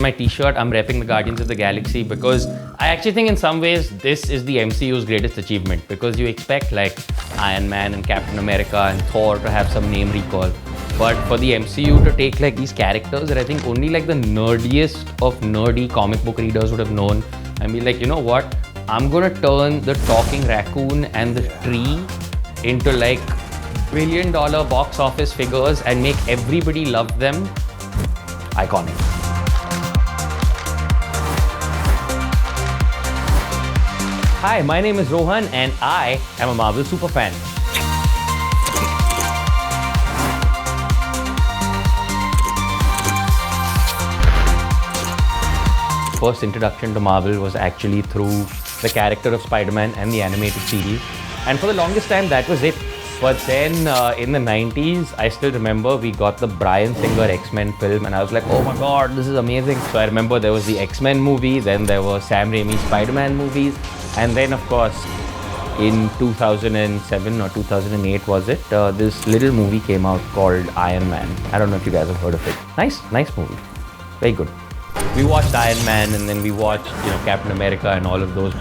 My t-shirt, I'm repping the Guardians of the Galaxy because I actually think in some ways this is the MCU's greatest achievement, because you expect like Iron Man and Captain America and Thor to have some name recall. But for the MCU to take like these characters that I think only like the nerdiest of nerdy comic book readers would have known and be like, you know what? I'm gonna turn the talking raccoon and the tree into like billion-dollar box office figures and make everybody love them. Iconic. Hi, my name is Rohan and I am a Marvel superfan. First introduction to Marvel was actually through the character of Spider-Man and the animated series. And for the longest time, that was it. But then in the 90s, I still remember we got the Bryan Singer X-Men film and I was like, oh my God, this is amazing. So I remember there was the X-Men movie, then there were Sam Raimi's Spider-Man movies. And then of course, in 2007 or 2008 was it, this little movie came out called Iron Man. I don't know if you guys have heard of it. Nice movie. Very good. We watched Iron Man and then we watched, Captain America and all of those.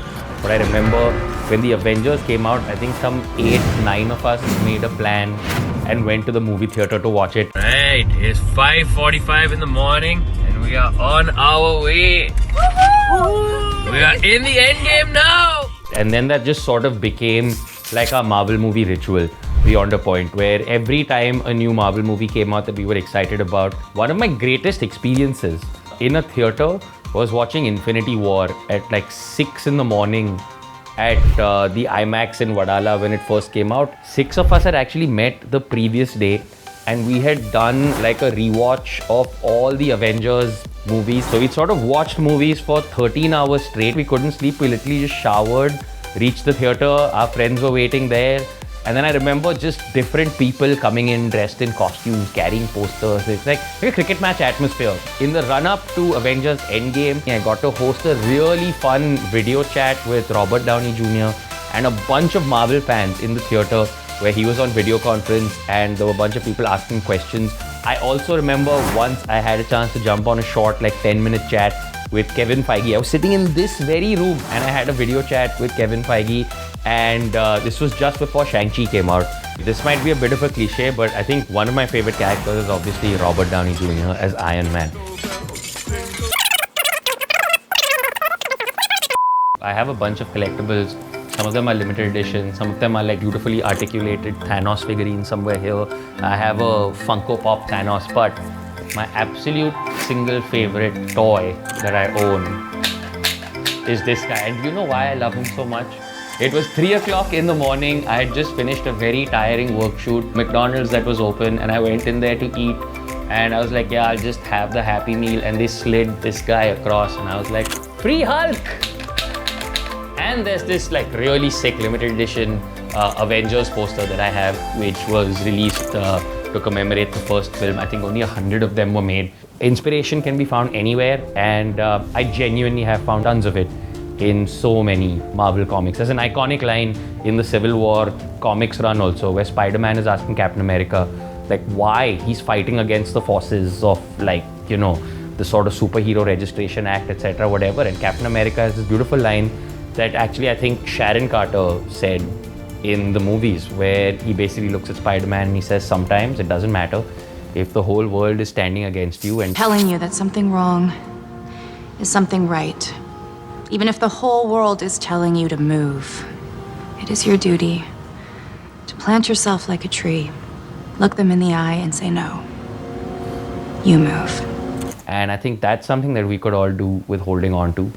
But I remember when the Avengers came out, I think some 8-9 of us made a plan and went to the movie theater to watch it. Right, it's 5:45 in the morning and we are on our way. We are in the end game now. And then that just sort of became like our Marvel movie ritual beyond a point, where every time a new Marvel movie came out that we were excited about, one of my greatest experiences in a theater was watching Infinity War at like 6 in the morning at the IMAX in Wadala when it first came out. 6 of us had actually met the previous day and we had done like a rewatch of all the Avengers movies. So we sort of watched movies for 13 hours straight. We couldn't sleep. We literally just showered, reached the theater. Our friends were waiting there. And then I remember just different people coming in dressed in costumes, carrying posters. It's like a cricket match atmosphere. In the run-up to Avengers Endgame, I got to host a really fun video chat with Robert Downey Jr. and a bunch of Marvel fans in the theater where he was on video conference and there were a bunch of people asking questions. I also remember once I had a chance to jump on a short, like 10-minute chat with Kevin Feige. I was sitting in this very room and I had a video chat with Kevin Feige, and this was just before Shang-Chi came out. This might be a bit of a cliche, but I think one of my favorite characters is obviously Robert Downey Jr. as Iron Man. I have a bunch of collectibles. Some of them are limited edition, some of them are like beautifully articulated Thanos figurines somewhere here. I have a Funko Pop Thanos, but my absolute single favorite toy that I own is this guy. And you know why I love him so much? It was 3 o'clock in the morning. I had just finished a very tiring work shoot, McDonald's that was open, and I went in there to eat. And I was like, yeah, I'll just have the Happy Meal. And they slid this guy across and I was like, free Hulk! And there's this like really sick limited edition Avengers poster that I have, which was released to commemorate the first film. I think only 100 of them were made. Inspiration can be found anywhere, and I genuinely have found tons of it in so many Marvel comics. There's an iconic line in the Civil War comics run also, where Spider-Man is asking Captain America like why he's fighting against the forces of like, the sort of superhero registration act, etc., whatever. And Captain America has this beautiful line that actually I think Sharon Carter said in the movies, where he basically looks at Spider-Man and he says, sometimes it doesn't matter if the whole world is standing against you and telling you that something wrong is something right. Even if the whole world is telling you to move, it is your duty to plant yourself like a tree, look them in the eye and say, no, you move. And I think that's something that we could all do with holding on to.